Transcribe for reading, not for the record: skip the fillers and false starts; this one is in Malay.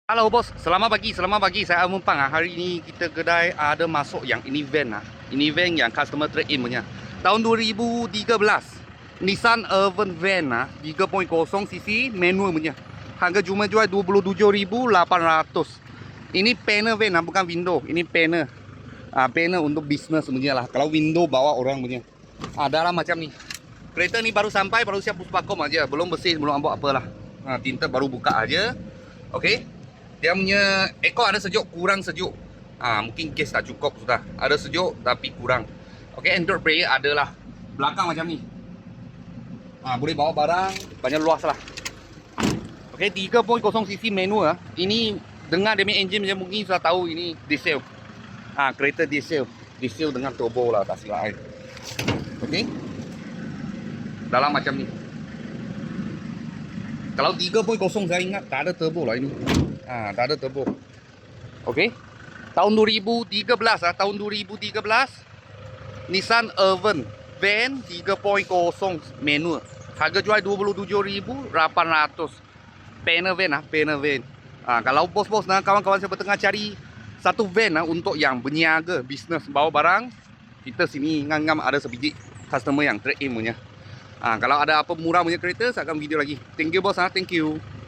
Halo bos, selamat pagi. Saya Mumpang. Hari ini kita kedai ada masuk yang ini van. Ini van yang customer trade in punya. Tahun 2013. Nissan Urban Van 3.0 cc manual punya. Harga cuma jual 27,800. Ini panel van bukan window. Ini panel. Panel untuk bisnes punya lah. Kalau window bawa orang punya. Ada lah macam ni. Kereta ni baru sampai, baru siap puspakom aja. Belum bersih, belum ambok apalah. Tinta baru buka aja. Okey. Dia punya ekor ada sejuk, kurang sejuk. Mungkin gas tak cukup sudah. Ada sejuk tapi kurang. Okey, Android player adalah belakang macam ni. Boleh bawa barang banyak luas lah. Okey, 3.0 cc manual. Ini dengar demi engine macam mungkin sudah tahu ini diesel. Kereta diesel. Diesel dengan turbo lah, tak silap saya. Okey. Dalam macam ni. Kalau 3.0 saya ingat tak ada turbo lah ini. Tak ada turbo. Okey. Tahun 2013 tahun 2013 Nissan Urban Van 3.0 manual. Harga jual 27,800. Panel van panel van. Kalau bos-bos dan kawan-kawan saya tengah cari satu van untuk yang berniaga, bisnes bawa barang, kita sini ngam-ngam ada sebiji customer yang trade in punya. Kalau ada apa murah punya kereta, saya akan video lagi. Thank you bos, thank you.